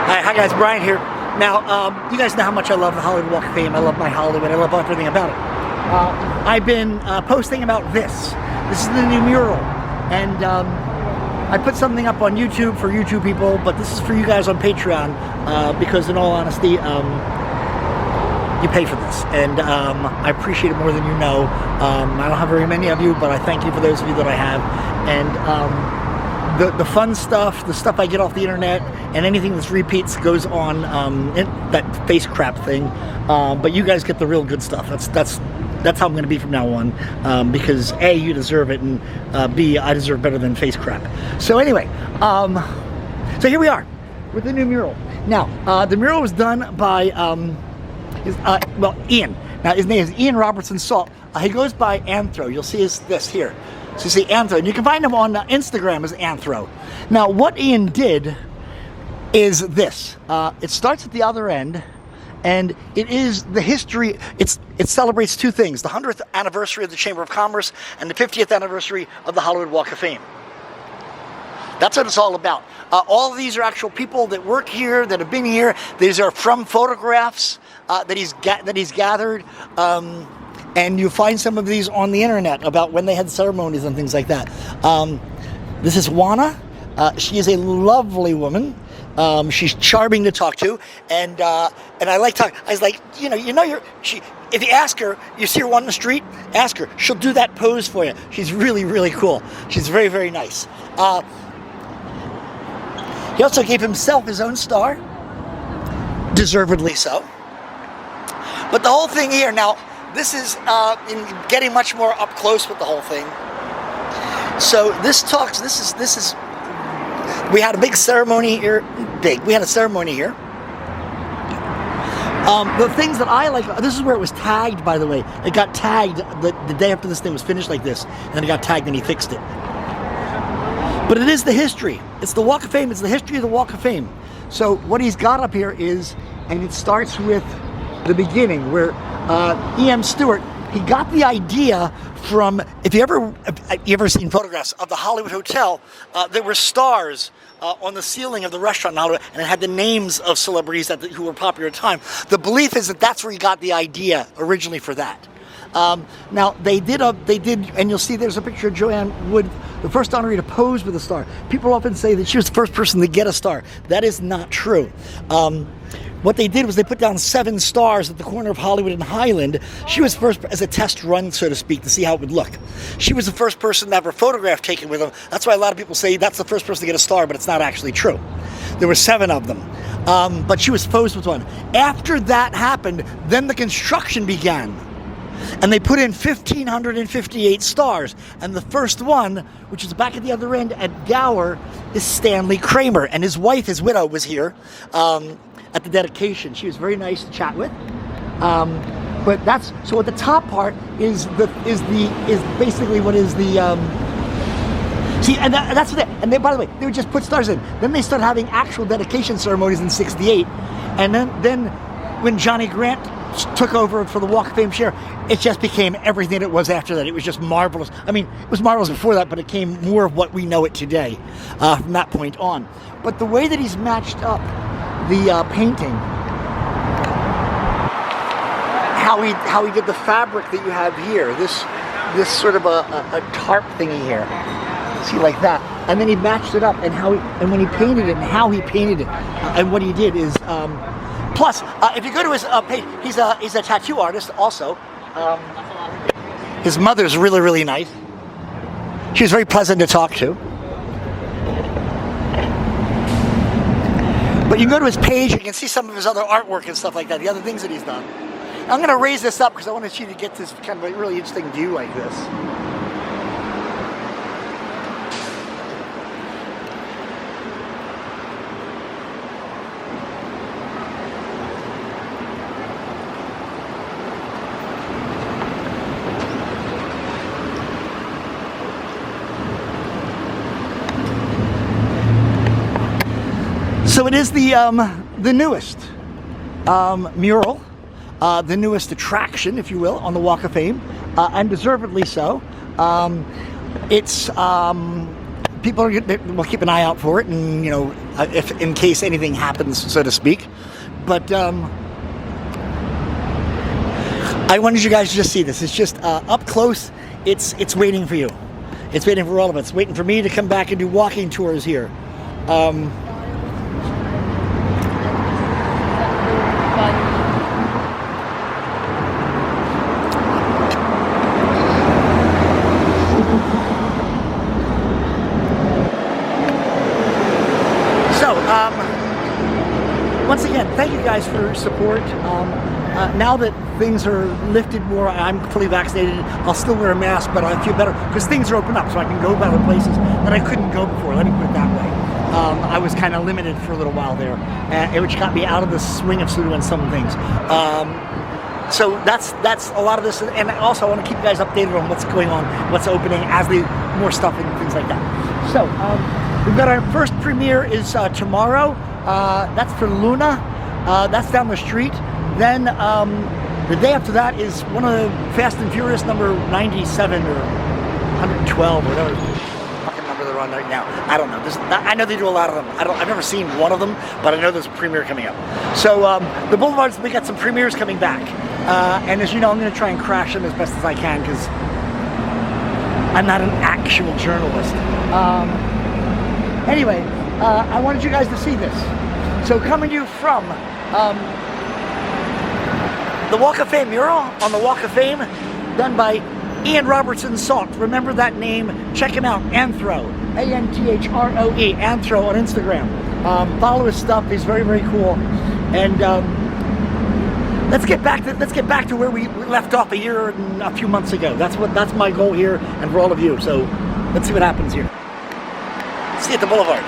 Hi guys, Brian here. Now, you guys know how much I love the Hollywood Walk of Fame. I love my Hollywood. I love everything about it. I've been posting about this. This is the new mural, and I put something up on YouTube for YouTube people, but this is for you guys on Patreon because, in all honesty, you pay for this, and I appreciate it more than you know. I don't have very many of you, but I thank you for those of you that I have, and the fun stuff, the stuff I get off the internet, and anything that's repeats goes on that face crap thing. But you guys get the real good stuff. That's how I'm going to be from now on, because A, you deserve it, and B, I deserve better than face crap. So anyway, so here we are with the new mural. Now, the mural was done by Ian. Now his name is Ian Robertson Salt. He goes by Anthro. You'll see this here. So you see Anthro, and you can find him on Instagram as Anthro. Now, what Ian did is this. It starts at the other end, and it is the history. It celebrates two things: the 100th anniversary of the Chamber of Commerce and the 50th anniversary of the Hollywood Walk of Fame. That's what it's all about. All of these are actual people that work here, that have been here. These are from photographs that he's gathered. And you'll find some of these on the internet about when they had ceremonies and things like that. This is Juana. She is a lovely woman. She's charming to talk to, and I like talking. I was like, if you ask her, you see her on the street, ask her. She'll do that pose for you. She's really, really cool. She's very, very nice. He also gave himself his own star, deservedly so. But the whole thing here now. This is in getting much more up close with the whole thing. So this is. We had a big ceremony here. We had a ceremony here. The things that I like. This is where it was tagged. By the way, it got tagged the day after this thing was finished like this, and then it got tagged and he fixed it. But it is the history. It's the Walk of Fame. It's the history of the Walk of Fame. So what he's got up here is, and it starts with the beginning where. E.M. Stewart, he got the idea from, if you ever seen photographs of the Hollywood Hotel, there were stars on the ceiling of the restaurant in Hollywood, and it had the names of celebrities who were popular at the time. The belief is that that's where he got the idea originally for that. Now they did, and you'll see there's a picture of Joanne Wood, the first honoree to pose with a star. People often say that she was the first person to get a star. That is not true. What they did was they put down 7 stars at the corner of Hollywood and Highland. She was first as a test run, so to speak, to see how it would look. She was the first person to have her photograph taken with them. That's why a lot of people say that's the first person to get a star, but it's not actually true. There were 7 of them, but she was posed with one. After that happened, then the construction began. And they put in 1,558 stars. And the first one, which is back at the other end at Gower, is Stanley Kramer. And his wife, his widow, was here at the dedication. She was very nice to chat with. But that's, so at the top part is basically what is the, see, and that's what and they, by the way, they would just put stars in. Then they started having actual dedication ceremonies in '68. And then when Johnny Grant took over for the Walk of Fame share, it just became everything it was after that. It was just marvelous. I mean, it was marvelous before that, but it came more of what we know it today from that point on. But the way that he's matched up the painting, how he did the fabric that you have here, this sort of a tarp thingy here, see, like that, and then he matched it up, and when he painted it and how he painted it, and what he did is. Plus, if you go to his page, he's a tattoo artist also. His mother's really, really nice. She was very pleasant to talk to. But you can go to his page, you can see some of his other artwork and stuff like that, the other things that he's done. I'm going to raise this up because I want you to get this kind of a really interesting view like this. So it is the newest mural, the newest attraction, if you will, on the Walk of Fame, and deservedly so. It's people are we'll keep an eye out for it, and you know, if in case anything happens, so to speak. But I wanted you guys to just see this. It's just up close. It's waiting for you. It's waiting for all of us. It's waiting for me to come back and do walking tours here. Once again, thank you guys for your support. Now that things are lifted more, I'm fully vaccinated. I'll still wear a mask, but I feel better because things are open up, so I can go to other places that I couldn't go before. Let me put it that way. I was kind of limited for a little while there, which got me out of the swing of doing some things. So that's a lot of this, and also I want to keep you guys updated on what's going on, what's opening as the more stuff and things like that. So we've got our first premiere is tomorrow. That's for Luna. That's down the street. Then the day after that is one of the Fast and Furious number 97 or 112 or whatever fucking number they're on right now. I don't know. I know they do a lot of them. I've never seen one of them, but I know there's a premiere coming up. So the Boulevards, we got some premieres coming back. And as you know, I'm going to try and crash them as best as I can because I'm not an actual journalist. Anyway, I wanted you guys to see this. So coming to you from the Walk of Fame mural on the Walk of Fame, done by Ian Robertson Salt. Remember that name. Check him out. Anthro, A-N-T-H-R-O-E, Anthro on Instagram. Follow his stuff. He's very, very cool. And let's get back to where we left off a year and a few months ago. That's my goal here, and for all of you. So let's see what happens here. See you at the Boulevard.